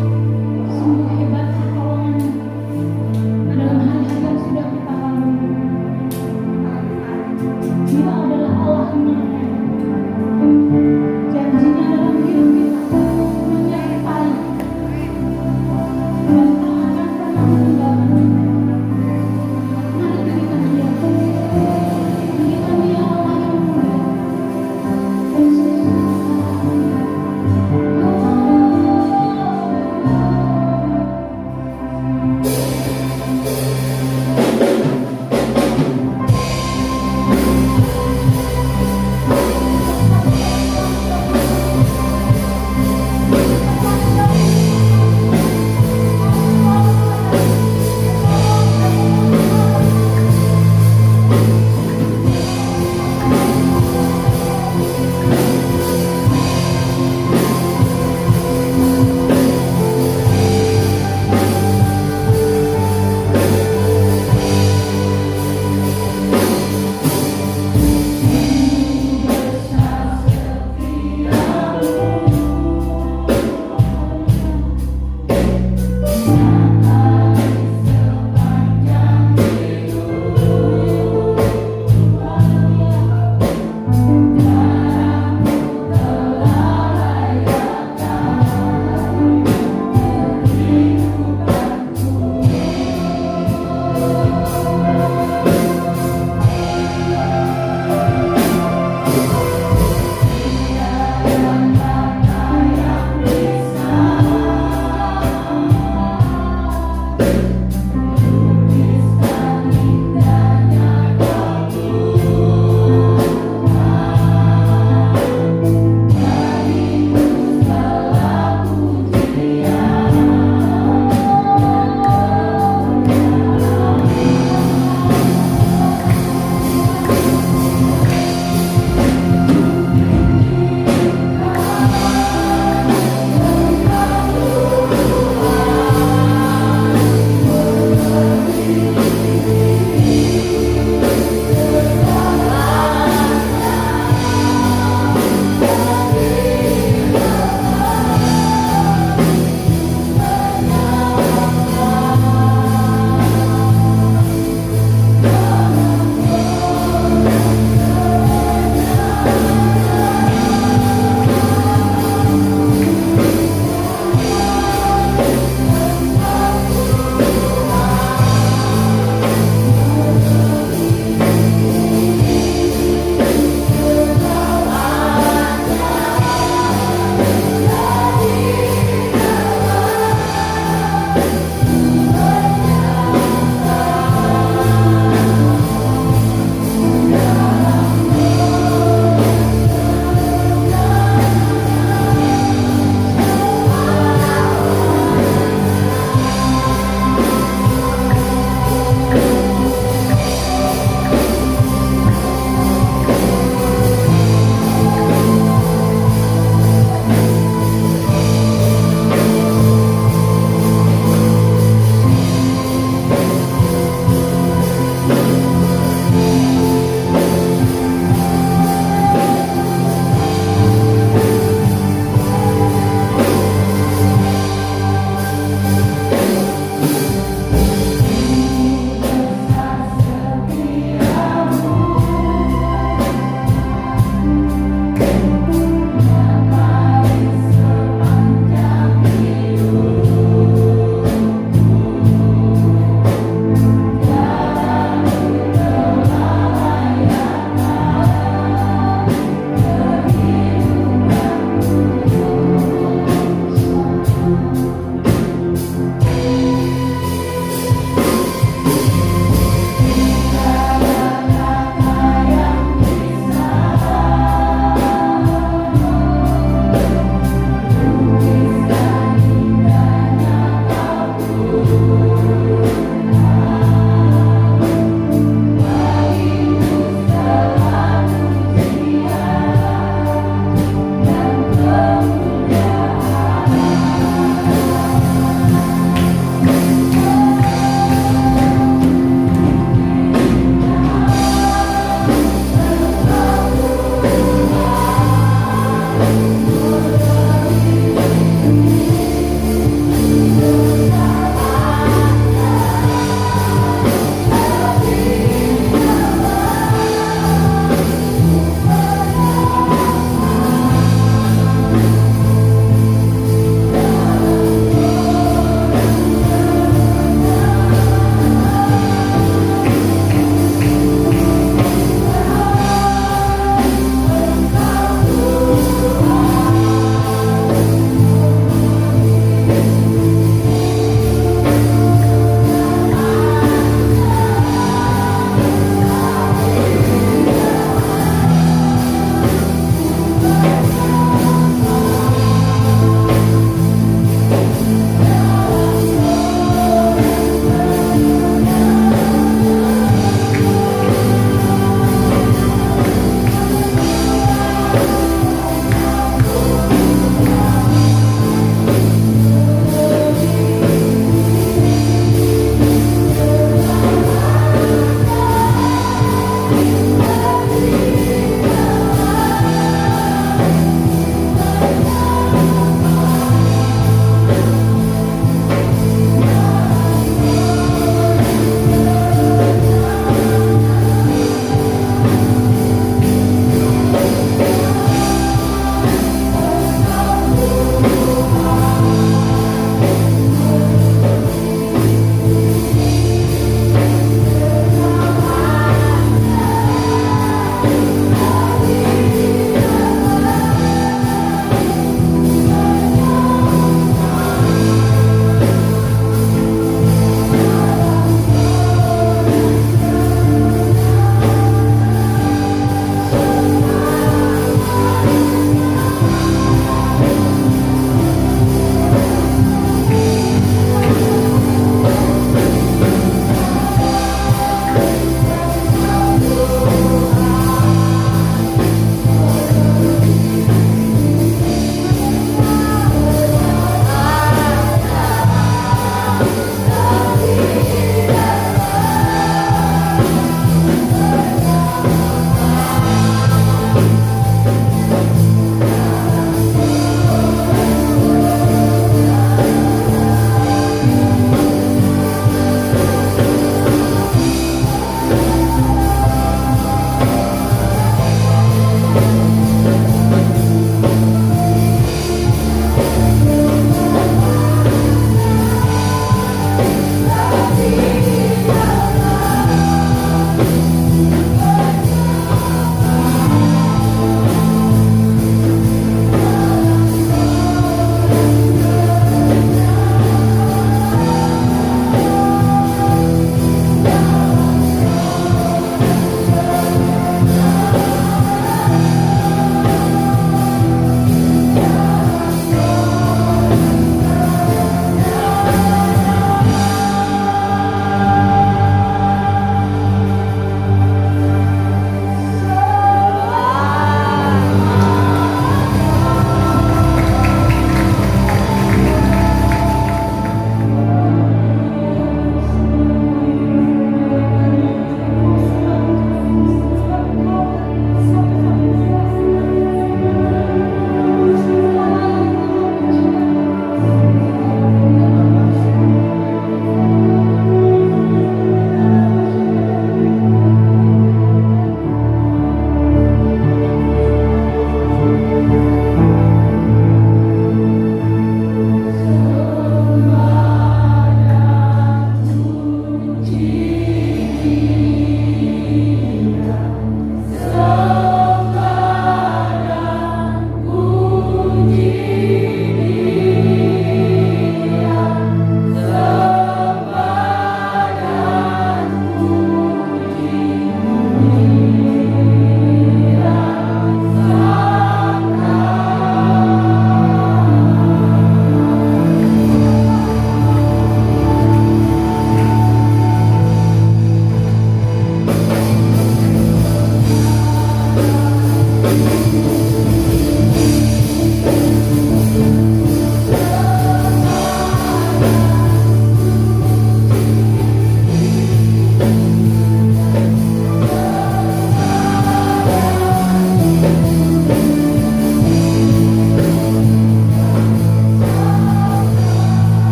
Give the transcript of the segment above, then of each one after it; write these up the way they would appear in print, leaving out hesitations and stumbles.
Sungguh hebat pertolongan-Nya dalam hari-hari yang sudah kita lalui. Dia adalah Allah yang janjinya dalam hidup kita menyertai dan tak akan pernah meninggalkan. Mari berikan Dia, berikan Dia Allah yang mulia. Yesus. Oh,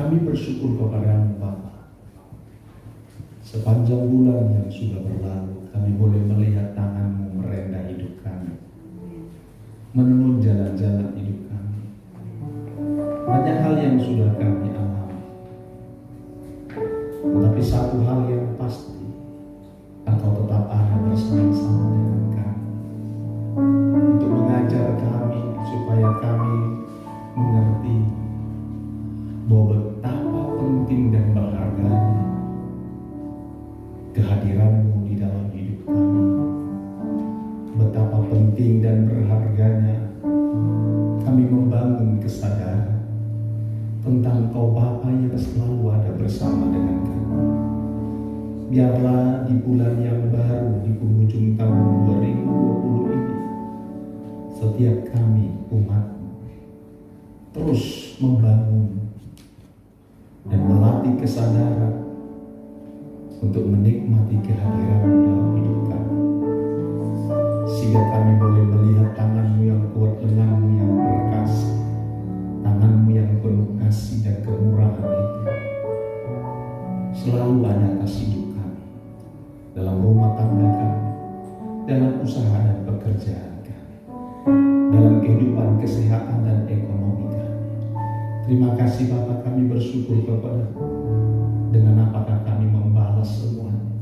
Kami bersyukur kepada-Mu Bapa. Sepanjang bulan yang sudah berlalu, kami boleh melihat tangan-Mu merenda hidup kami, menuntun jalan-jalan hidup kami. Banyak hal yang sudah kami alami, tetapi satu hal yang pasti, Engkau tetap ada bersama-sama dengan kami untuk mengajar kami supaya kami mengerti bahwa betapa penting dan berharganya kehadiran-Mu di dalam hidup kami. Betapa penting dan berharganya kami membangun kesadaran tentang Engkau Bapa yang selalu ada bersama dengan kami. Biarlah di bulan yang baru, di penghujung tahun 2020 ini, setiap kami umat-Mu terus membangun dan melatih kesadaran untuk menikmati kehadiran-Mu dalam hidup kami, sehingga kami boleh melihat tangan-Mu yang kuat, lengan-Mu yang berkasih, tangan-Mu yang penuh kasih dan kemurahan itu selalu ada atas hidup kami, dalam rumah tangga kami, dalam usaha dan pekerjaan kami, dalam kehidupan kesehatan dan ekonomi kami. Terima kasih Bapa, kami bersyukur kepada-Mu. Dengan apakah kami membalas semuanya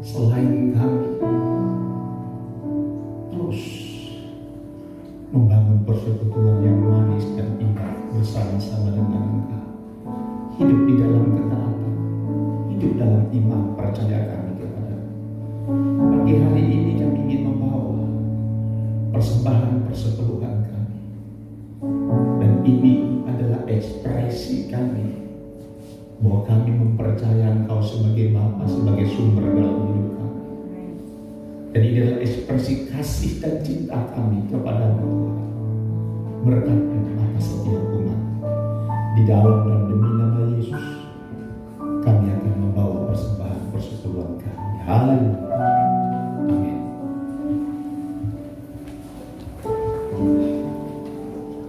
selain kami terus membangun persekutuan yang manis dan indah bersama-sama dengan Engkau, hidup di dalam ketaatan, hidup dalam iman percaya kami kepada-Mu. Pagi hari ini kami ingin membawa persembahan persepuluhan kami, dan ini adalah ekspresi kami bahwa kami mempercayai Engkau sebagai Bapa, sebagai sumber dalam hidup kami. Dan ini adalah ekspresi kasih dan cinta kami kepada-Mu. Berkati atas setiap umat. Di dalam dan demi nama Yesus, kami akan membawa persembahan persepuluhan kami. Haleluya. Amin.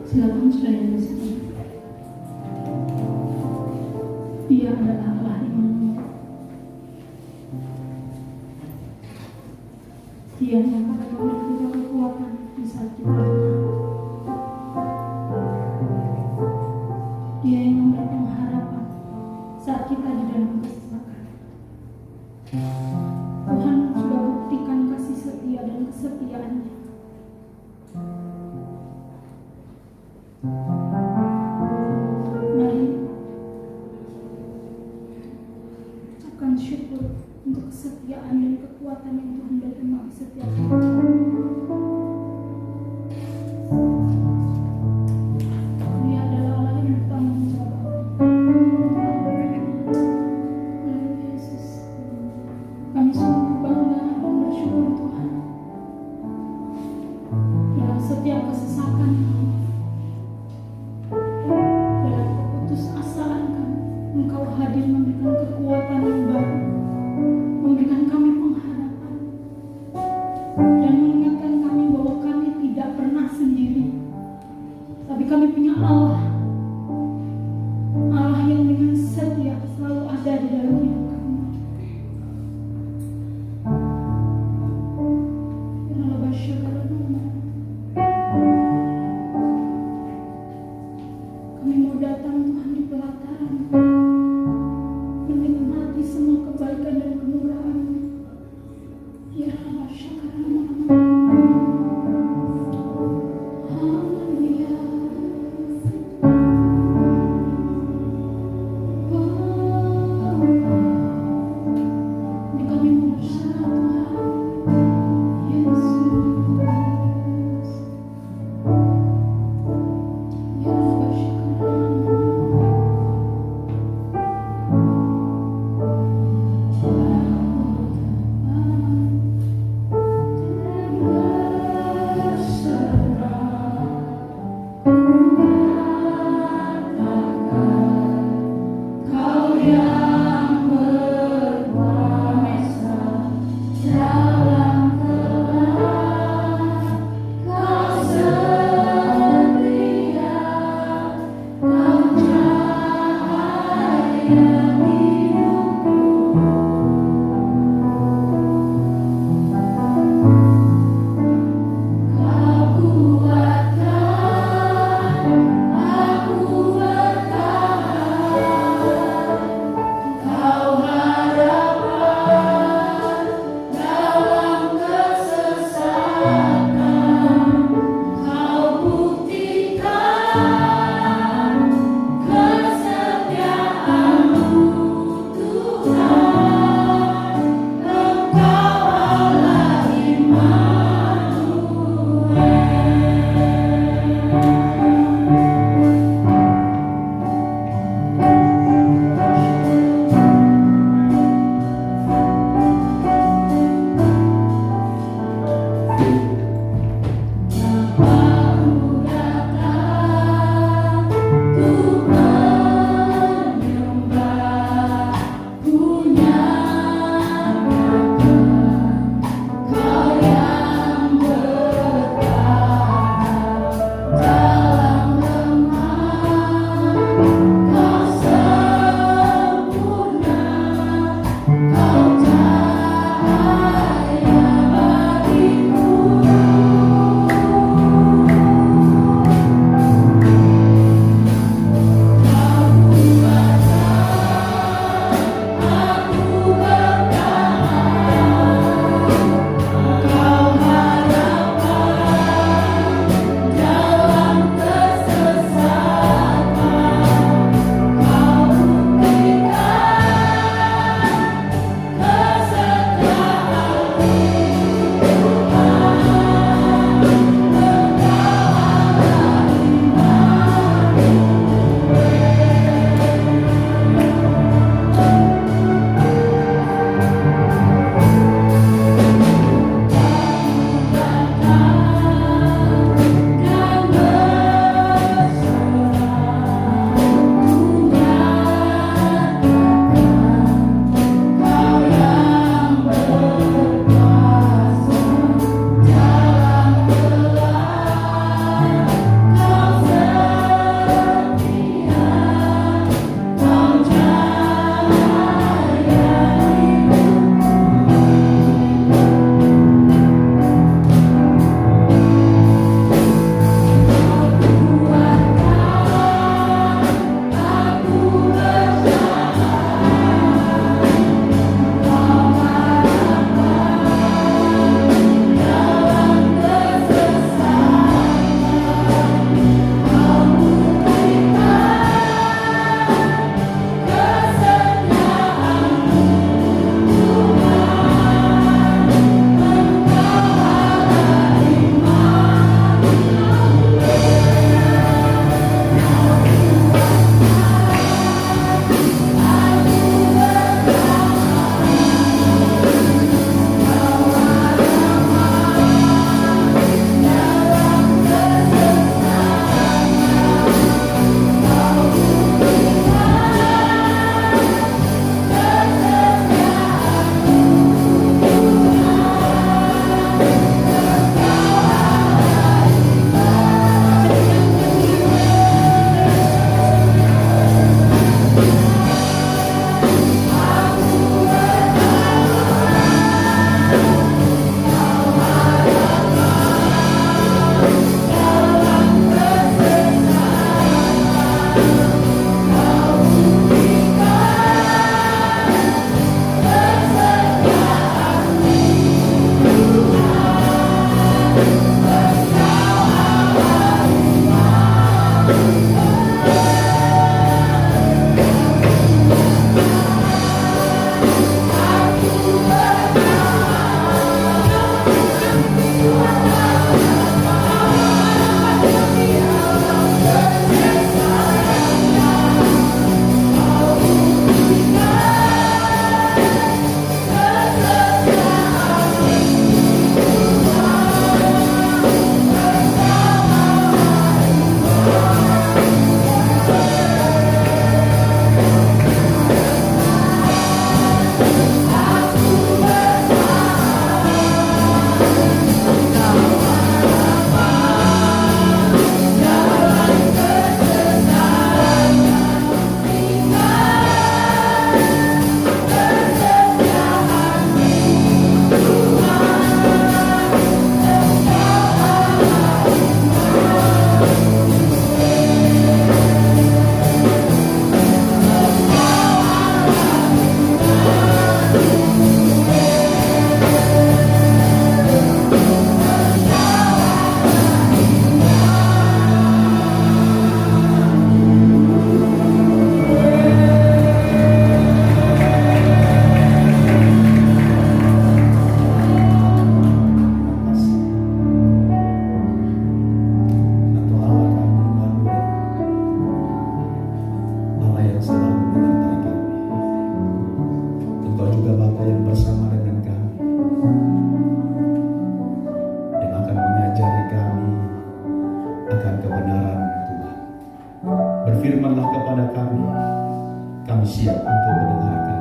Silakan saudara yang bersama. Dia adalah Allah Immanuel. Dia yang akan memberi kita kekuatan di saat kita lemah. Dia yang memberi pengharapan saat kita di dalam kesesakan. Tuhan sudah buktikan kasih setia dan kesetiaannya. Mari ucapkan syukur untuk kesetiaan dan kekuatan yang Tuhan berikan bagi setiap kita. Dia adalah Allah yang bertanggung jawab. Yesus, kami sungguh bangga dan bersyukur Tuhan. Dalam setiap kesesakan kami, dalam keputusasaan kami, Engkau hadir memberikan kekuatan yang baru, memberikan kami pengharapan, dan mengingatkan kami bahwa kami tidak pernah sendiri, tapi kami punya Allah, Allah yang dengan setia selalu ada di dalam hidup kami. berfirmanlah kepada kami siap untuk mendengarkan.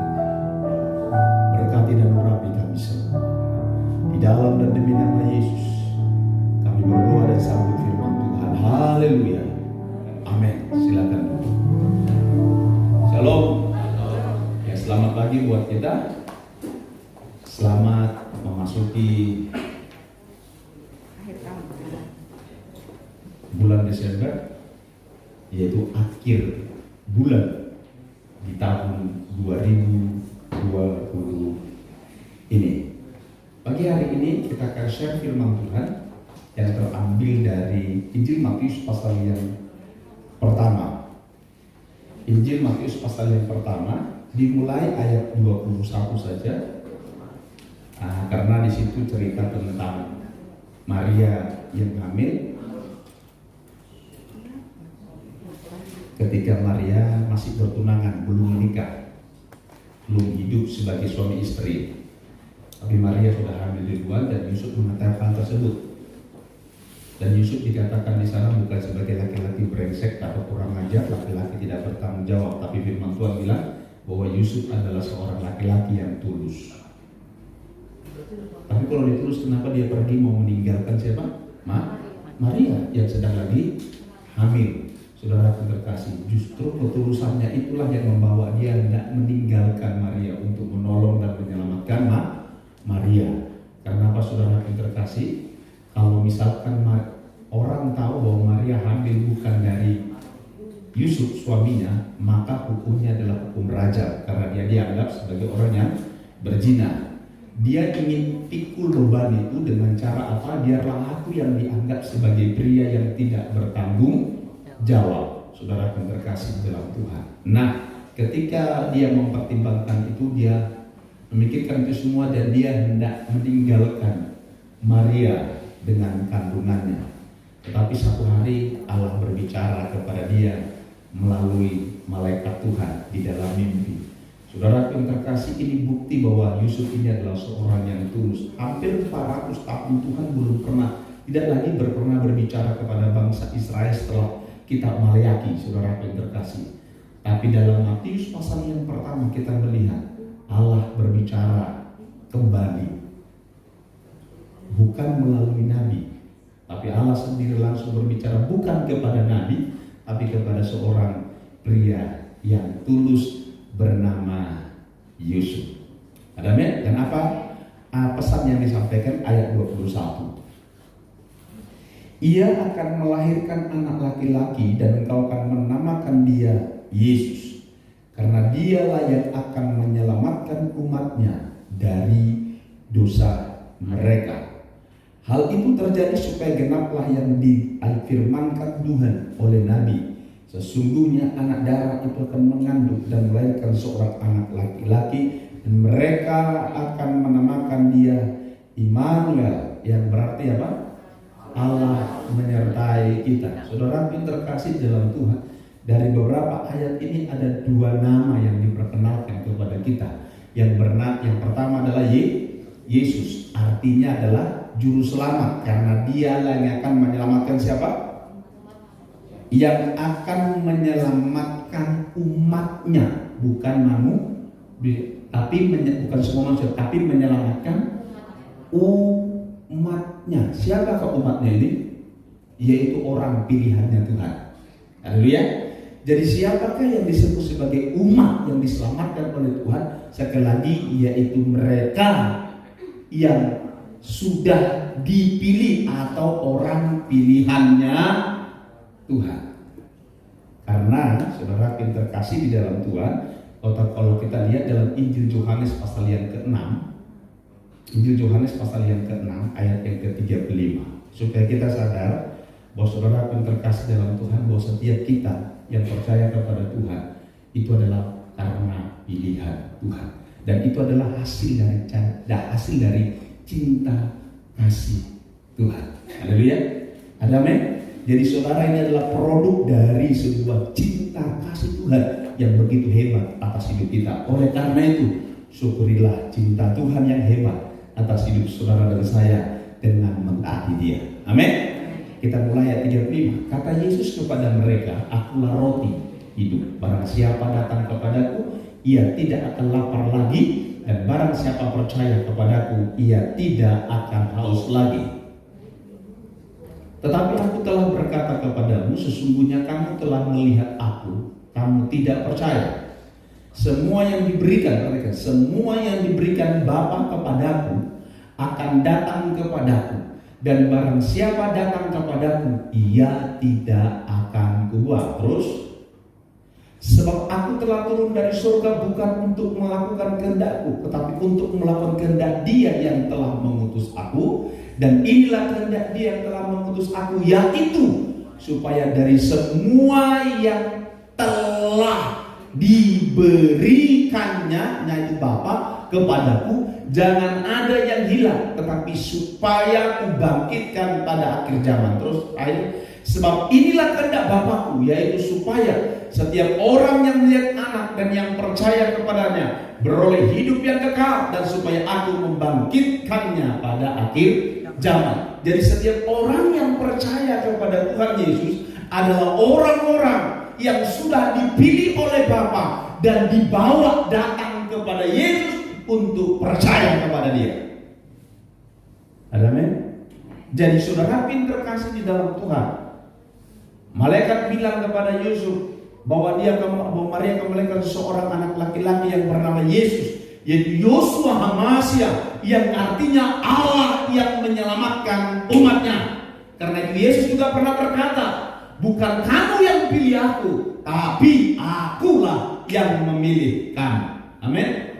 Berkati dan urapi kami semua. Di dalam dan demi nama Yesus, kami berdoa dan sambut firman Tuhan. Haleluya. Amin. Silakan. Shalom. Ya, selamat pagi buat kita. Selamat memasuki bulan Desember, yaitu akhir bulan di tahun 2020 ini. Pagi hari ini kita akan share firman Tuhan yang terambil dari Injil Matius pasal yang pertama. Injil Matius pasal yang pertama dimulai ayat 21 saja. Karena di situ cerita tentang Maria yang hamil. Ketika Maria masih bertunangan, belum menikah, belum hidup sebagai suami istri, tapi Maria sudah hamil duluan dan Yusuf mengatakan tersebut. Dan Yusuf dikatakan di sana bukan sebagai laki-laki brengsek atau kurang ajar, laki-laki tidak bertanggung jawab, tapi firman Tuhan bilang bahwa Yusuf adalah seorang laki-laki yang tulus. Tapi kalau ditulus, kenapa dia pergi mau meninggalkan siapa? Maria yang sedang lagi hamil. Saudara terkasih, justru ketulusannya itulah yang membawa dia tidak meninggalkan Maria untuk menolong dan menyelamatkan Maria. Karena apa, saudara terkasih? Kalau misalkan orang tahu bahwa Maria hamil bukan dari Yusuf suaminya, maka hukumnya adalah hukum rajam, karena dia dianggap sebagai orang yang berzina. Dia ingin pikul beban itu dengan cara apa? Biarlah aku yang dianggap sebagai pria yang tidak bertanggung jawab. Saudara yang terkasih dalam Tuhan. Nah, ketika dia mempertimbangkan itu, dia memikirkan itu semua dan dia hendak meninggalkan Maria dengan kandungannya. Tetapi satu hari Allah berbicara kepada dia melalui malaikat Tuhan di dalam mimpi. Saudara yang terkasih, ini bukti bahwa Yusuf ini adalah seorang yang tulus. Hampir 400 tahun Tuhan belum tidak lagi pernah berbicara kepada bangsa Israel setelah kitab Maleaki, saudara yang terkasih. Tapi dalam Matius pasal yang pertama kita melihat Allah berbicara kembali, bukan melalui nabi, tapi Allah sendiri langsung berbicara bukan kepada nabi, tapi kepada seorang pria yang tulus bernama Yusuf. Amin. Dan apa pesan yang disampaikan ayat 21? Ia akan melahirkan anak laki-laki dan engkau akan menamakan dia Yesus, karena dialah yang akan menyelamatkan umatnya dari dosa mereka. Hal itu terjadi supaya genaplah yang difirmankan Tuhan oleh Nabi. Sesungguhnya anak darah itu akan mengandung dan melahirkan seorang anak laki-laki, dan mereka akan menamakan dia Immanuel, yang berarti apa? Allah menyertai kita. Saudara yang terkasih dalam Tuhan, dari beberapa ayat ini ada dua nama yang diperkenalkan kepada kita. Yang pertama adalah Yesus, artinya adalah juru selamat, karena dialah yang akan menyelamatkan siapa? Yang akan menyelamatkan umatnya, bukan bukan semua manusia, tapi menyelamatkan umatnya. Siapakah umatnya ini? Yaitu orang pilihannya Tuhan. Haleluya. Jadi siapakah yang disebut sebagai umat yang diselamatkan oleh Tuhan? Sekali lagi, yaitu mereka yang sudah dipilih atau orang pilihannya Tuhan. Karena saudara yang terkasih di dalam Tuhan, kalau kita lihat dalam Injil Yohanes pasal yang ke-6, Injil Yohanes pasal yang ke-6 ayat yang ke-35, supaya kita sadar bahwa saudara yang terkasih dalam Tuhan, bahwa setiap kita yang percaya kepada Tuhan itu adalah karena pilihan Tuhan, dan itu adalah hasil dari cinta kasih Tuhan. Haleluya. Amin. Jadi saudara, ini adalah produk dari sebuah cinta kasih Tuhan yang begitu hebat atas hidup kita. Oleh karena itu, syukurilah cinta Tuhan yang hebat atas hidup saudara dan saya dengan mentaati Dia. Amin. Kita mulai ayat 35. Kata Yesus kepada mereka, "Akulah roti hidup. Barang siapa datang kepadaku, ia tidak akan lapar lagi, dan barang siapa percaya kepadaku, ia tidak akan haus lagi. Tetapi aku telah berkata kepadamu, sesungguhnya kamu telah melihat aku, kamu tidak percaya. Semua yang diberikan Bapa kepadaku akan datang kepadaku, dan barang siapa datang kepadaku, ia tidak akan kubuang. Terus, sebab aku telah turun dari surga bukan untuk melakukan kehendakku, tetapi untuk melakukan kehendak Dia yang telah mengutus aku. Dan inilah kehendak Dia yang telah mengutus aku, yaitu supaya dari semua yang telah diberikannya, yaitu Bapa kepadaku, jangan ada yang hilang, tetapi supaya kubangkitkan pada akhir zaman. Terus sebab inilah kehendak Bapakku, yaitu supaya setiap orang yang melihat anak dan yang percaya kepadanya beroleh hidup yang kekal, dan supaya aku membangkitkannya pada akhir zaman. Jadi setiap orang yang percaya kepada Tuhan Yesus adalah orang-orang yang sudah dipilih oleh Bapa dan dibawa datang kepada Yesus untuk percaya kepada Dia. Amin. Jadi saudara pintar kasih di dalam Tuhan. Malaikat bilang kepada Yusuf bahwa Maria akan melahirkan seorang anak laki-laki yang bernama Yesus, yaitu Yosua Hamasia, yang artinya Allah yang menyelamatkan umatnya. Karena itu Yesus juga pernah berkata, bukan kamu yang pilih aku, tapi akulah yang memilih kamu. Amin.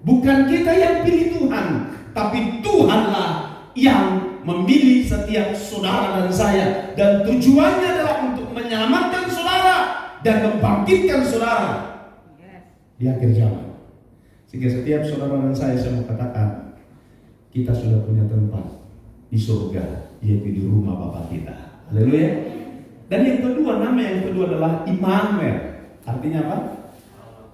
Bukan kita yang pilih Tuhan, tapi Tuhanlah yang memilih setiap saudara dan saya, dan tujuannya adalah untuk menyelamatkan saudara dan membangkitkan saudara di akhir zaman. Sehingga setiap saudara dan saya mau katakan, kita sudah punya tempat di surga, yaitu di rumah Bapa kita. Haleluya. Dan yang kedua, nama yang kedua adalah Immanuel. Artinya apa?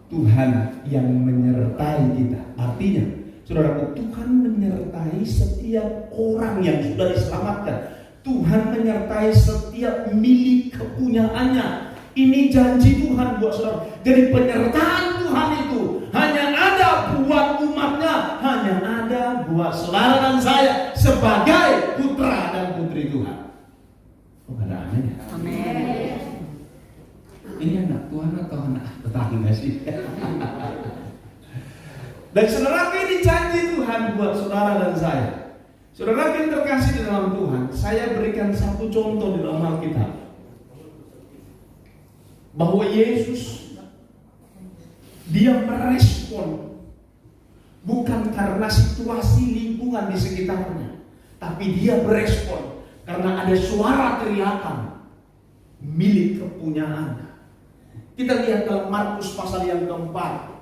Tuhan yang menyertai kita. Artinya, saudaraku, Tuhan menyertai setiap orang yang sudah diselamatkan. Tuhan menyertai setiap milik kepunyaannya. Ini janji Tuhan buat saudara. Jadi penyertaan Tuhan itu hanya ada buat umatnya, hanya ada buat saudara dan saya sebagai putra dan putri Tuhan. Oh, ada amin ya? Amin. Ini anak Tuhan atau anak tetangga sih? Dan saudara, ini janji Tuhan buat saudara dan saya. Saudara yang terkasih di dalam Tuhan, saya berikan satu contoh di dalam Alkitab, bahwa Yesus Dia merespon bukan karena situasi lingkungan di sekitarnya, tapi Dia berespon karena ada suara teriakan milik kepunyaannya. Kita lihat dalam Markus pasal yang keempat.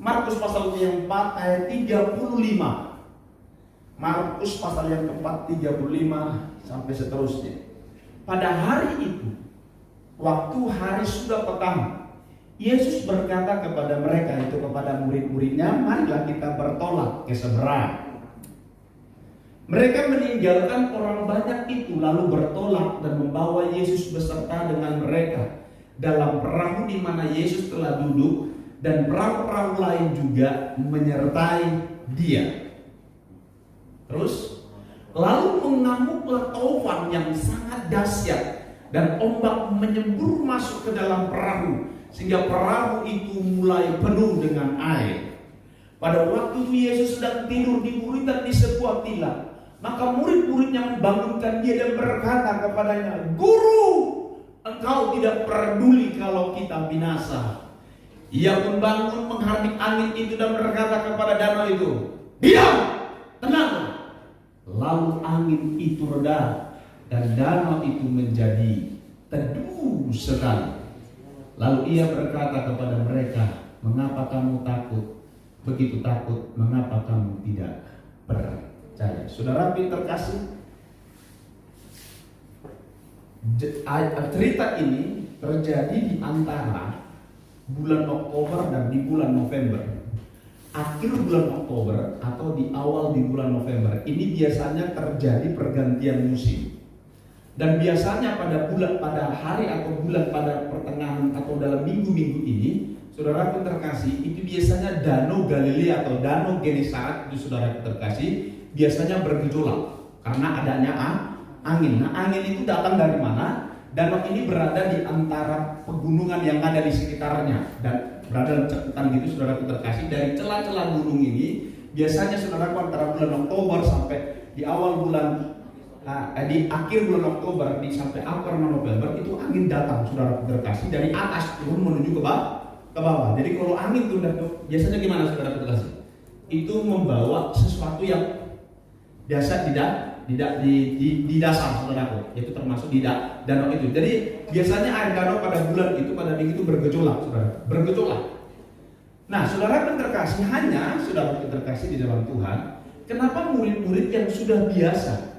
Markus pasal yang keempat ayat 35. Markus pasal yang keempat 35 sampai seterusnya. Pada hari itu, waktu hari sudah petang, Yesus berkata kepada mereka, itu kepada murid-muridnya, marilah kita bertolak ke seberang. Mereka meninggalkan orang banyak itu, lalu bertolak dan membawa Yesus beserta dengan mereka dalam perahu di mana Yesus telah duduk, dan perahu-perahu lain juga menyertai Dia. Terus, lalu mengamuklah taufan yang sangat dahsyat, dan ombak menyembur masuk ke dalam perahu, sehingga perahu itu mulai penuh dengan air. Pada waktu itu Yesus sedang tidur di buritan di sebuah tilam. Maka murid-muridnya membangunkan Dia dan berkata kepadanya, "Guru, Engkau tidak peduli kalau kita binasa." Ia pun bangun menghardik angin itu dan berkata kepada danau itu, "Diam, tenang." Lalu angin itu reda dan danau itu menjadi teduh sekali. Lalu Ia berkata kepada mereka, "Mengapa kamu takut? Begitu takut, mengapa kamu tidak percaya?" Saudara terkasih, cerita ini terjadi di antara bulan Oktober dan di bulan November. Akhir bulan Oktober atau di awal di bulan November. Ini biasanya terjadi pergantian musim. Dan biasanya pada hari atau bulan pada pertengahan atau dalam minggu-minggu ini, saudaraku terkasih, itu biasanya Danau Galilea atau Danau Genesaret itu saudaraku terkasih biasanya bergejolak karena adanya angin. Nah, angin itu datang dari mana? Danau ini berada di antara pegunungan yang ada di sekitarnya dan berada dalam cakupan gitu saudaraku terkasih. Dari celah-celah gunung ini biasanya saudaraku antara bulan Oktober sampai di awal bulan di akhir bulan Oktober sampai akhir November itu angin datang saudara terkasih dari atas turun menuju ke bawah. Jadi kalau angin itu biasanya gimana saudara terkasih? Itu membawa sesuatu yang biasa di dasar saudaraku, itu termasuk di danau itu. Jadi biasanya air danau pada bulan itu pada minggu itu bergejolak saudara, bergejolak. Nah saudara terkasih di dalam Tuhan. Kenapa murid-murid yang sudah biasa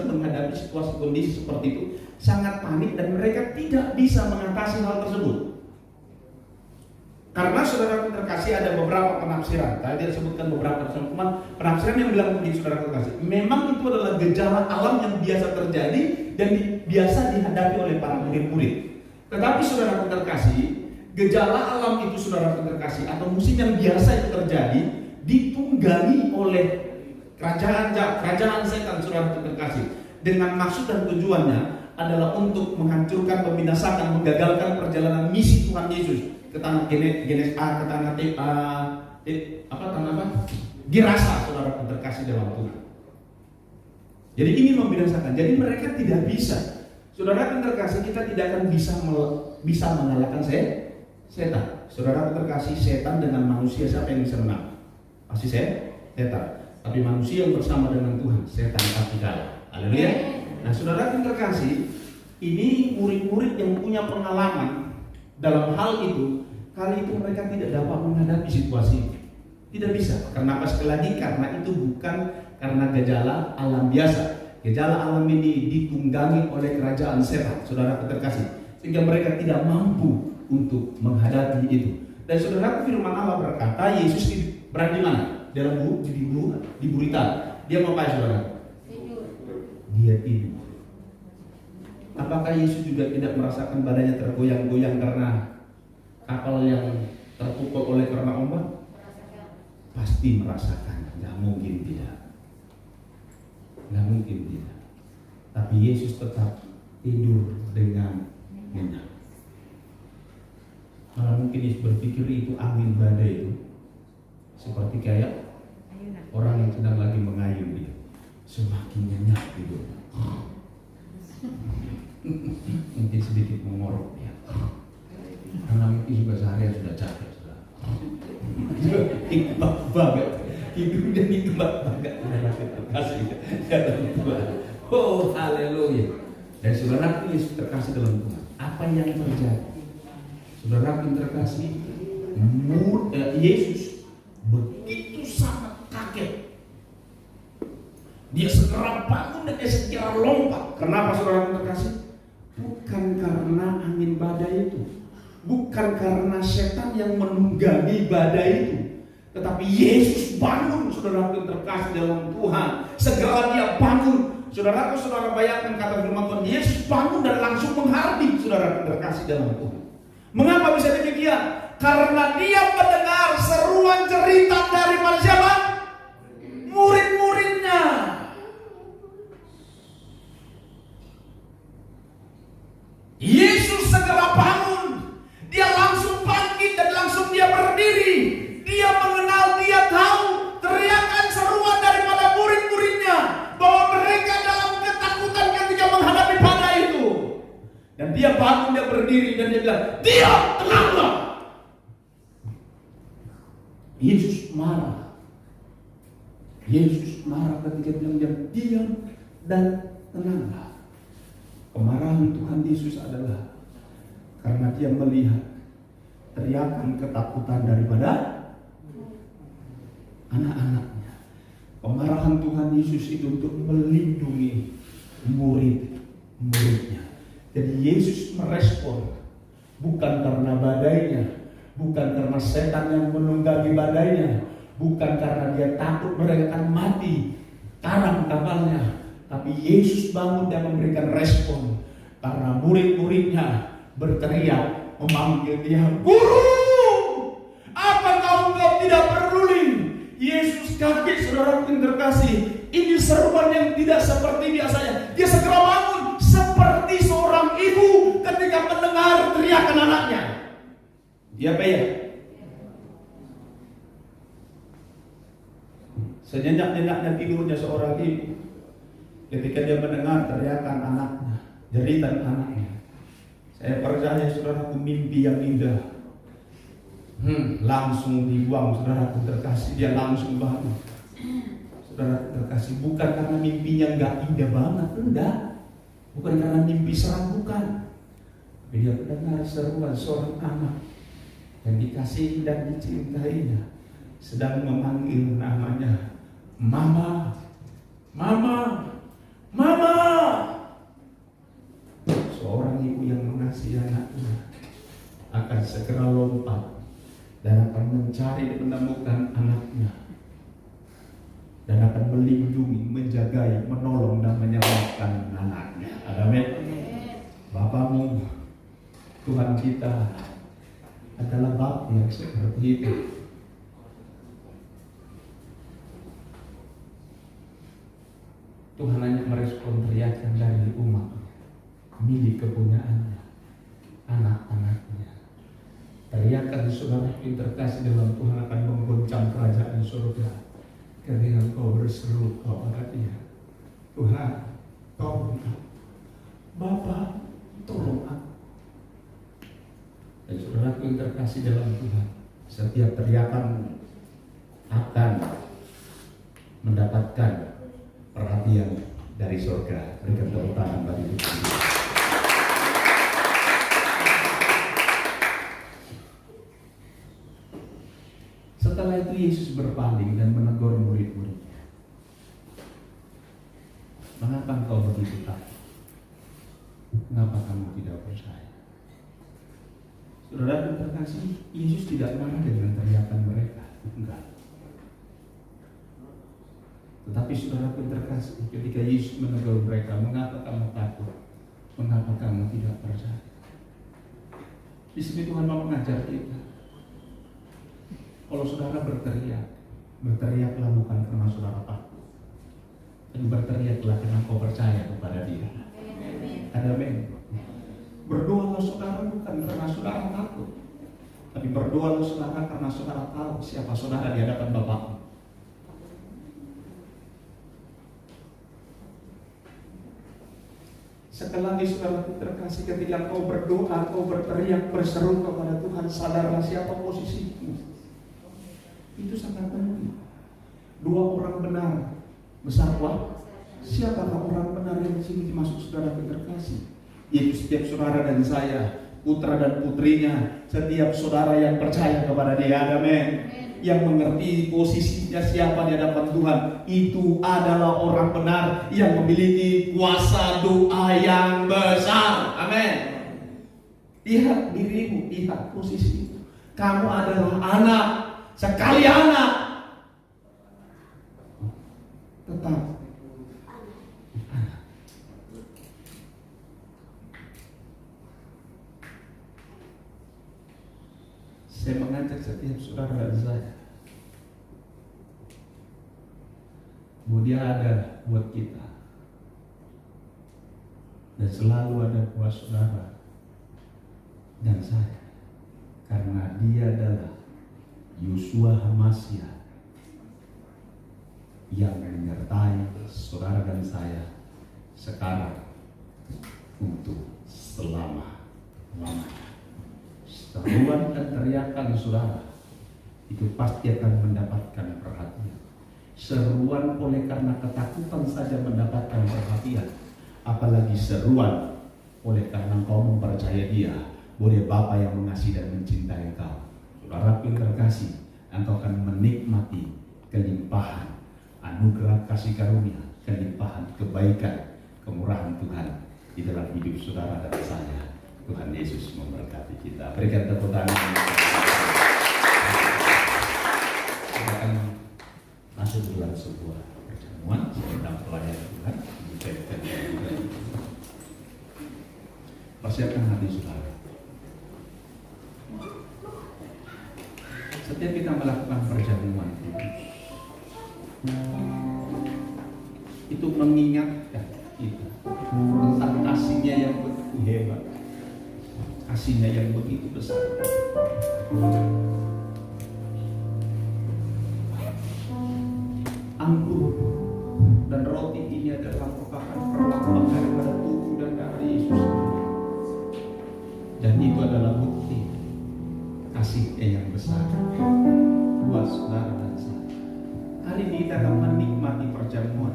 menghadapi situasi kondisi seperti itu sangat panik dan mereka tidak bisa mengatasi hal tersebut? Karena saudara terkasih ada beberapa penafsiran. Tadi disebutkan beberapa penafsiran yang bilang begini saudara terkasih. Memang itu adalah gejala alam yang biasa terjadi dan biasa dihadapi oleh para murid-murid. Tetapi saudara terkasih, gejala alam itu saudara terkasih atau musim yang biasa itu terjadi ditunggangi oleh kerajaan setan saudara terkasih dengan maksud dan tujuannya adalah untuk menghancurkan, membinasakan, menggagalkan perjalanan misi Tuhan Yesus ke tanah Gerasa saudara terkasih dalam Tuhan. Jadi ini membinasakan. Jadi mereka tidak bisa. Saudara terkasih, kita tidak akan bisa mengalahkan setan. Saudara terkasih, setan dengan manusia siapa yang bisa menang? Pasti setan. Tapi manusia yang bersama dengan Tuhan, setan pasti kalah. Haleluya. Nah, saudara yang terkasih, ini murid-murid yang punya pengalaman dalam hal itu, kali itu mereka tidak dapat menghadapi situasi itu. Tidak bisa. Kenapa sekali lagi? Karena itu bukan karena gejala alam biasa. Gejala alam ini ditunggangi oleh kerajaan setan, saudara terkasih, sehingga mereka tidak mampu untuk menghadapi itu. Dan saudara, firman Allah berkata, Yesus berada di mana? Dalam di buritan. Dia mau apa saudara? Dia tidur. Apakah Yesus juga tidak merasakan badannya tergoyang-goyang karena kapal yang terpukul oleh karena ombak? Pasti merasakan. Nggak mungkin tidak. Tapi Yesus tetap tidur dengan nyenyak. Malah mungkin Yesus berpikir itu angin badai itu seperti kayak orang yang sedang lagi mengayun dia, semakin nyenyak tidur. Mungkin sedikit mengorok ya, karena mungkin juga seharian sudah capek. Nikmat banget, hidupnya nikmat banget. Terkasih dalam Tuhan. Oh haleluya. Dan saudara Yesus terkasih dalam Tuhan. Apa yang terjadi? Saudara terkasih, Yesus begitu sangat kaget. Dia segera bangun dan dia segera lompat. Kenapa saudara terkasih? Bukan karena angin badai itu, bukan karena setan yang menunggangi badai itu, tetapi Yesus bangun, saudara terkasih dalam Tuhan. Segera dia bangun. Saudara bayangkan kata firman Tuhan, Yesus bangun dan langsung menghardik saudara terkasih dalam Tuhan. Mengapa bisa demikian? Karena dia mendengar seruan cerita dari siapa? Murid-muridnya. Yesus segera bangun. Dia langsung bangkit dan langsung dia berdiri. Dia mengenal, dia tahu teriakan seruan daripada murid-muridnya bahwa mereka dalam ketakutan ketika menghadapi badai itu. Dan dia bangun, dia berdiri dan dia bilang, "Diam, tenanglah." Yesus marah. Yesus marah ketika bilang, "Diam dan tenanglah." Kemarahan Tuhan Yesus adalah karena dia melihat teriakan ketakutan daripada anak-anaknya. Kemarahan Tuhan Yesus itu untuk melindungi murid-muridnya. Jadi Yesus merespon bukan karena badainya, bukan karena setan yang menunggangi badainya, bukan karena dia takut mereka akan mati karam kapalnya, Tapi Yesus bangun dan memberikan respon. Karena murid-muridnya berteriak memanggil dia, "Guru, apakah engkau tidak peduli?" Yesus kaget, saudara yang terkasih. Ini seruan yang tidak seperti biasanya. Dia segera bangun seperti seorang ibu ketika mendengar teriakan anaknya. Dia apa ya? Senyenyak-nyenyaknya tidurnya seorang ibu ketika dia mendengar teriakan anaknya, jeritan anaknya. Saya percaya saudaraku, mimpi yang indah langsung dibuang, saudaraku terkasih. Dia langsung bangun, saudaraku terkasih. Bukan karena mimpinya nggak indah banget, enggak. Bukan karena mimpi seram, bukan. Tapi dia mendengar seruan seorang anak yang dikasihi dan dicintainya sedang memanggil namanya, "Mama, Mama, Mama." Seorang ibu yang mengasihi anaknya akan segera lompat dan akan mencari dan menemukan anaknya, dan akan melindungi, menjagai, menolong dan menyelamatkan anaknya. Amin. Bapamu, Tuhan kita adalah Bapa yang seperti itu. Tuhan hanya merespon teriakan dari umat milik kepunyaannya, anak-anaknya. Teriakan saudara yang terkasih dalam Tuhan akan menggoncang kerajaan surga ketika kau berseru kepada Dia, "Tuhan, tolong aku. Bapa, tolong aku." Dan saudara yang terkasih dalam Tuhan, setiap teriakan akan mendapatkan perhatian dari surga. Berikan tepuk tangan bagi Tuhan. Setelah itu Yesus berpaling dan menegur murid-muridnya. "Mengapa engkau begitu takut? Mengapa kamu tidak percaya?" Saudara yang terkasih, Yesus tidak marah dengan teriakan mereka, enggak. Tetapi saudara yang terkasih, ketika Yesus menegur mereka, "Mengapa kamu takut? Mengapa kamu tidak percaya?" Di sini Tuhan mau mengajar kita. Kalau saudara berteriaklah bukan karena saudara takut, dan berteriaklah karena kau percaya kepada Dia. Amin. Berdoalah saudara bukan karena saudara takut, tapi berdoalah saudara karena saudara tahu siapa saudara di hadapan Bapa. Sekali lagi saudara terkasih, ketika kau berdoa, kau berteriak, berseru kepada Tuhan, sadarlah siapa posisimu. Itu sangat penting. Dua orang benar bersama. Siapakah orang benar yang di sini dimaksud saudara terkasih? Yaitu setiap saudara dan saya, putra dan putrinya, setiap saudara yang percaya kepada Dia. Amin. Yang mengerti posisinya siapa di hadapan Tuhan, itu adalah orang benar yang memiliki kuasa doa yang besar. Amin. Lihat dirimu, lihat posisimu. Kamu adalah anak, sekali anak, tetap saya mengajak setiap saudara dan saya, bahwa Dia ada buat kita, dan selalu ada buat saudara dan saya, karena Dia adalah Yeshua HaMashiach yang menyertai saudara dan saya sekarang untuk selama-lamanya. Seruan dan teriakan saudara itu pasti akan mendapatkan perhatian. Seruan oleh karena ketakutan saja mendapatkan perhatian, apalagi seruan oleh karena engkau mempercaya Dia, boleh Bapa yang mengasihi dan mencintai engkau. Saudara yang terkasih, engkau akan menikmati kelimpahan anugerah kasih karunia, kelimpahan kebaikan, kemurahan Tuhan di dalam hidup saudara dan saya. Tuhan Yesus memberkati kita. Berikan tepuk tangan. Kita akan masuk dalam sebuah perjamuan sedang pelayan Tuhan. Persiapkan hati saudara. Setiap kita melakukan perjamuan itu mengingatkan kita tentang kasihnya yang begitu hebat, kasihnya yang begitu besar. Anggur dan roti ini adalah merupakan perlambang daripada tubuh dan darah Yesus, dan itu adalah bukti kasihnya yang besar buat saudara dan saya. Hari ini kita akan menikmati perjamuan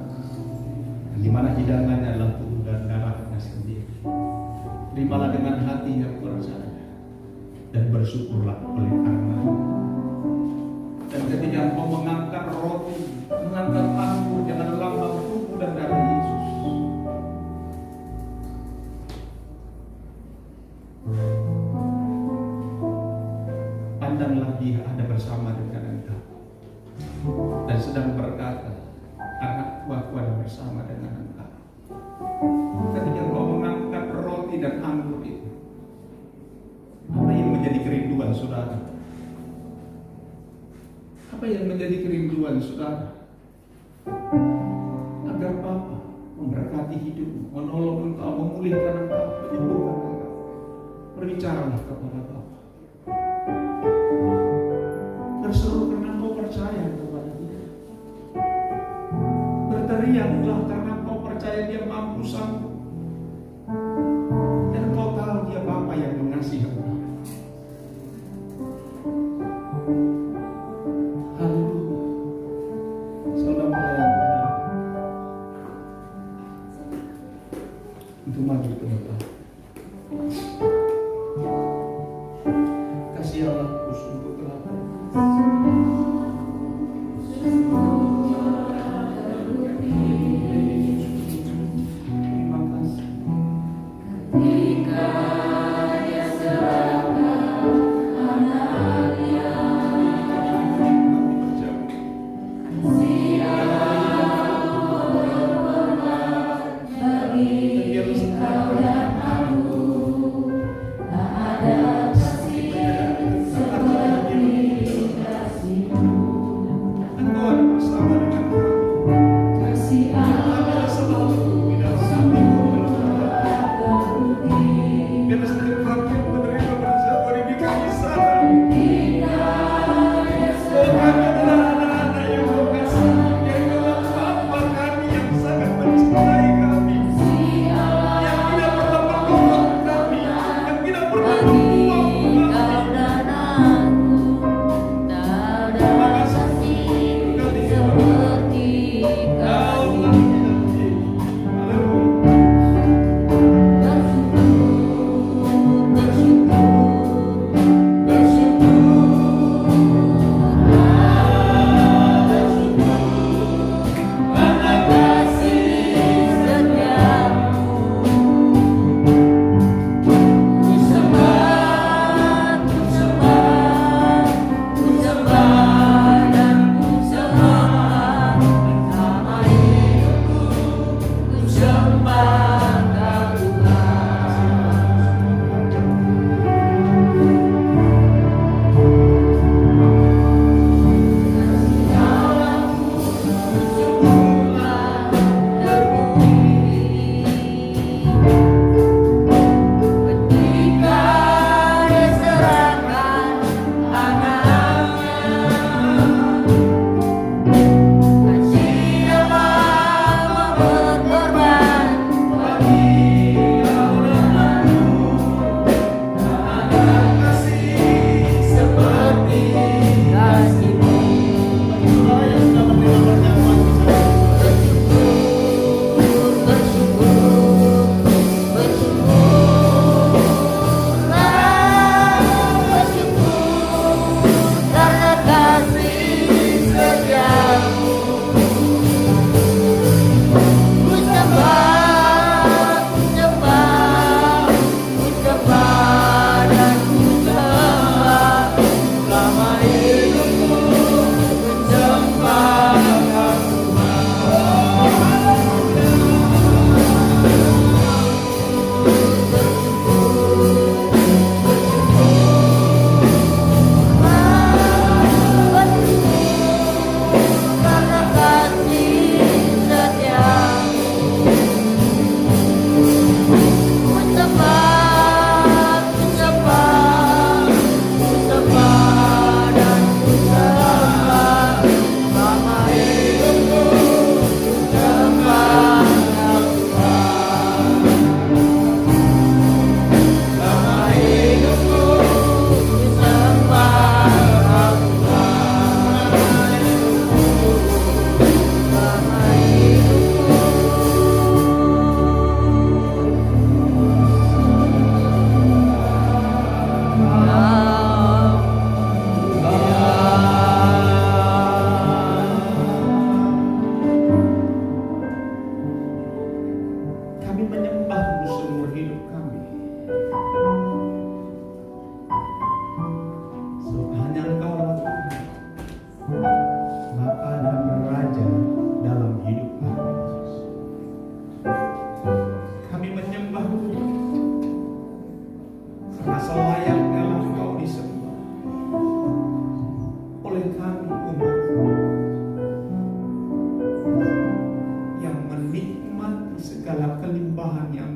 di mana hidangannya adalah tubuh dan darahnya sendiri. Terimalah dengan hati yang percaya dan bersyukurlah oleh karena. Dan ketika engkau mengangkat roti, mengangkat anggur dengan lambang tubuh dan darah Yesus, pandanglah Dia ada bersama dengan engkau dan sedang berkata, anakku, aku ada bersama dengan engkau. Ketika engkau mengangkat roti dan anggur itu, apa yang menjadi kerinduan saudara? Apa yang menjadi kerinduan saudara? Agar Bapa memberkati hidupmu, menolong engkau, memulihkan engkau, menyembuhkan engkau. Berbicaralah kepada Bapa. Berseru karena engkau percaya kepada Dia. Berteriaklah karena engkau percaya Dia mampu sanggup. Dan engkau tahu Dia Bapa yang mengasihi engkau. Untuk maju ke depan. Kasih Allah khusus untuk teladan. Terima kasih. Ketika Dia serahkan anaknya, bagi engkau dan aku, tak ada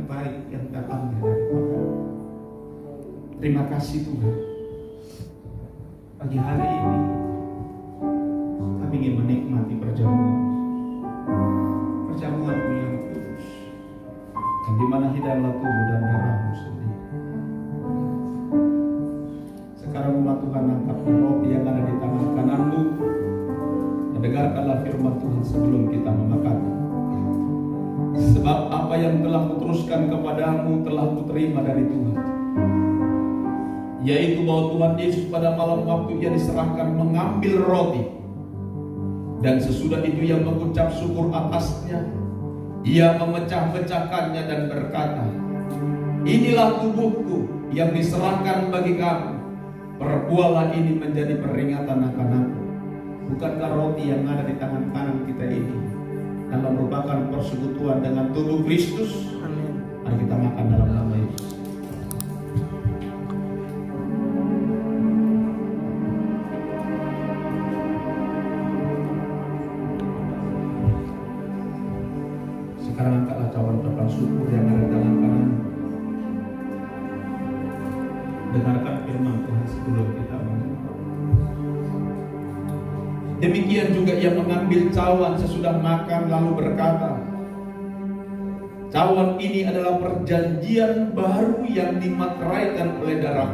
baik yang datangnya daripada. Terima kasih Tuhan. Pagi hari ini kami ingin menikmati perjamuan-Mu yang kudus, yang dimana hidanglah tubuh dan darah-Mu sendiri. Sekarang umat Tuhan angkat roti yang ada di tangan kanan-Mu, dan dengarkanlah firman Tuhan sebelum kita memakannya. Sebab apa yang telah Kuteruskan kepadamu telah Kuterima dari Tuhan, yaitu bahwa Tuhan Yesus pada malam waktu Ia diserahkan mengambil roti, dan sesudah itu Ia mengucap syukur atasnya, Ia memecah-pecahkannya dan berkata, inilah tubuhku yang diserahkan bagi kamu, perbuatlah ini menjadi peringatan akan aku. Bukankah roti yang ada di tangan kanan kita ini adalah merupakan persekutuan dengan tubuh Kristus? Amin. Mari kita makan dalam nama Yesus. Sekarang angkatlah cawan ucapan syukur yang ada di dalam kanan. Dengarkan firman Tuhan sebelum kita mengucap. Demikian juga Ia mengambil cawan sesudah makan lalu berkata, cawan ini adalah perjanjian baru yang dimateraikan oleh darah.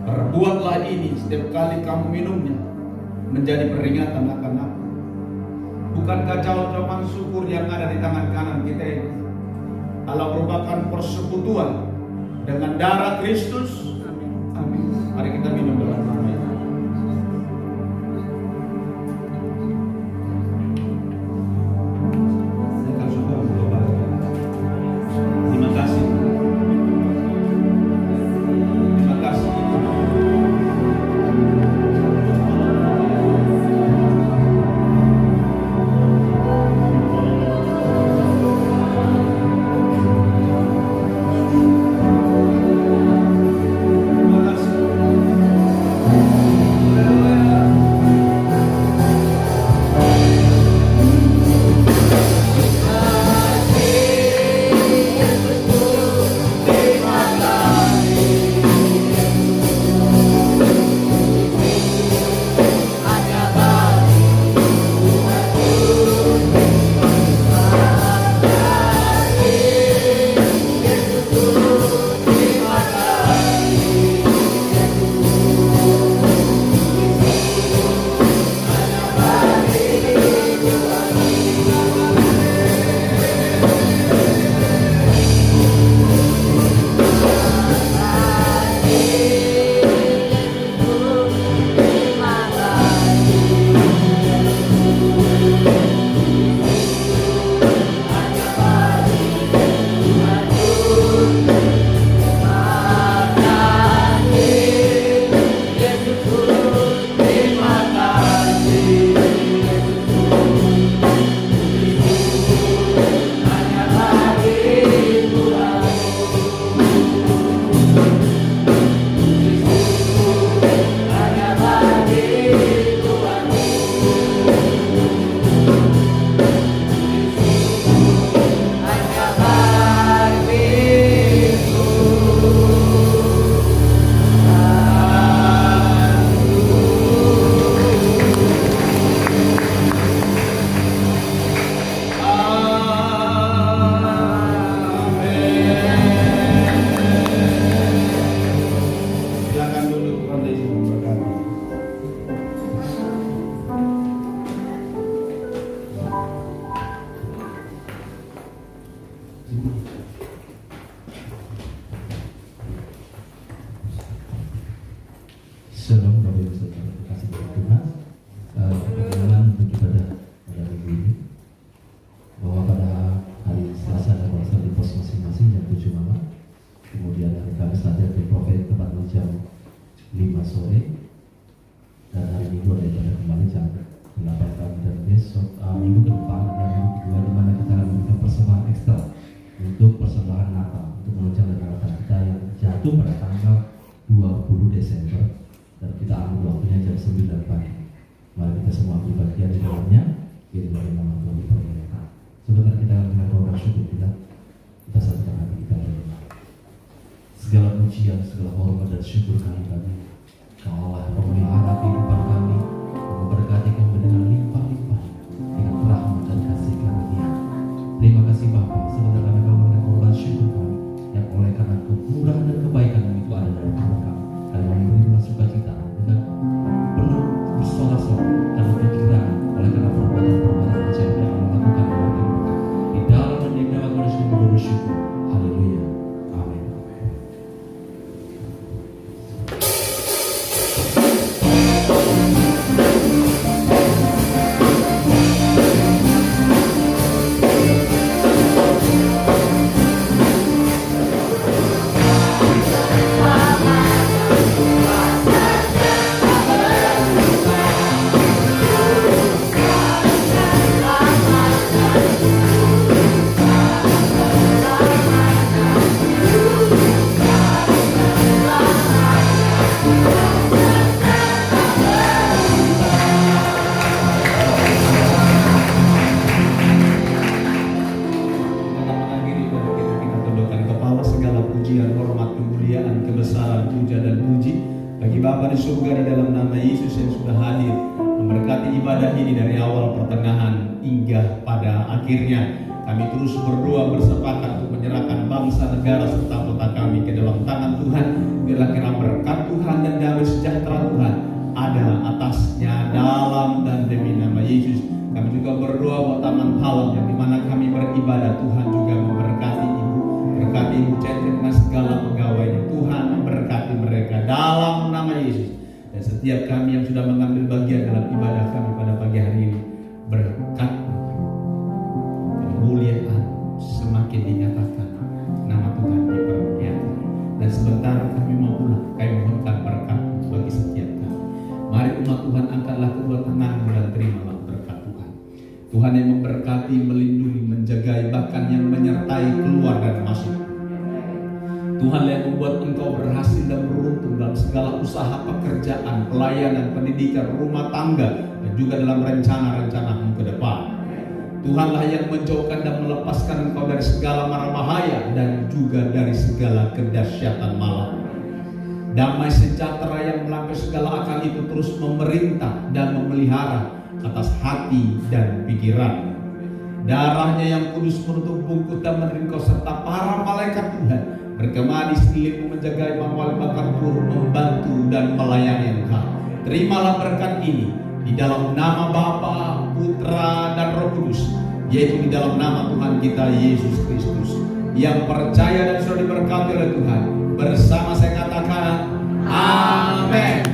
Perbuatlah ini setiap kali kamu minumnya menjadi peringatan akan aku. Bukankah cawan-cawan syukur yang ada di tangan kanan kita ini adalah merupakan persekutuan dengan darah Kristus? Amin. Mari kita minum dalam nama Yesus. Terima kasih. Terima kasih. Shalom Bapak Ibu Saudara, terima kasih kepada Tuhan. Perkenalan untuk ibadah pada minggu ini, bahwa pada hari Selasa ada konser di pos masing-masing jam 7 malam, kemudian hari Kamis latihan di Prophet tepatnya jam 5 sore, dan hari Minggu ada ibadah kembali jam 8 pagi, dan besok minggu ke depan ada minggu kedua di mana kita akan memberikan persembahan ekstra untuk persembahan Natal untuk menunjang rekan-rekan kita yang jatuh pada tanggal 20 Desember. Dan kita ambil waktunya jam 9 pagi. Mari kita semua ambil bagian di dalamnya. Kiri bagi nama Tuhan dipermuliakan. Sebentar kita akan mendengar doa syukur kita satukan hati. pujian, segala hormat dan syukur kami bagi Kau Allah pemelihara kehidupan kami, memberkati kami dengan limpah-limpah dengan rahmat dan kasih karunia. Terima kasih Bapa, sebentar kami memberikan korban syukur kami yang oleh karena kemurahan dan kebaikan yang itu ada dalam hidup kami. Kami memberi dengan sukacita dengan penuh bersorak-sorak karena pikiran oleh karena perbuatan-perbuatan ajaib yang kami lakukan dalam hidup kami. Di dalam dan di nama Tuhan Yesus kami bersyukur. Haleluya. Amin. Bapa di surga, di dalam nama Yesus yang sudah hadir memberkati ibadah ini dari awal pertengahan hingga pada akhirnya. Kami terus berdoa bersepakat untuk menyerahkan bangsa, negara serta kota kami ke dalam tangan Tuhan. Biarlah kiranya berkat Tuhan dan damai sejahtera Tuhan ada atasnya dalam dan demi nama Yesus. Kami juga berdoa buat taman Halam yang dimana kami beribadah. Tuhan juga memberkati Ibu, berkati Ibu Cece dengan segala pegawainya. Tuhan memberkati mereka dalam nama Yesus. Dan setiap kami yang sudah mengambil bagian dalam ibadah kami pada pagi hari ini, berkat kemuliaan semakin dinyatakan, nama Tuhan dipermuliakan. Dan sebentar kami mau pulang, kami mohonkan berkat bagi setiap kami. Mari umat Tuhan, angkatlah kedua tanganmu dan terimalah berkat Tuhan. Tuhan yang memberkati, melindungi, menjagai, bahkan yang menyertai keluar dan masuk. Tuhan yang membuat engkau berhasil dan beruntung dalam segala usaha pekerjaan, pelayanan, pendidikan, rumah tangga, dan juga dalam rencana-rencanamu ke depan. Tuhanlah yang menjauhkan dan melepaskan engkau dari segala mara bahaya dan juga dari segala kedahsyatan malam. Damai sejahtera yang melampaui segala akal itu terus memerintah dan memelihara atas hati dan pikiran. Darahnya yang kudus menutup bungkuk dan meneringkau serta para malaikat Tuhan bergema di sekelilingmu, menjaga mengawali bahkan turut membantu dan melayani engkau. Terimalah berkat ini di dalam nama Bapa, Putra dan Roh Kudus, yaitu di dalam nama Tuhan kita Yesus Kristus, yang percaya dan sudah diberkati oleh Tuhan. Bersama saya katakan amin.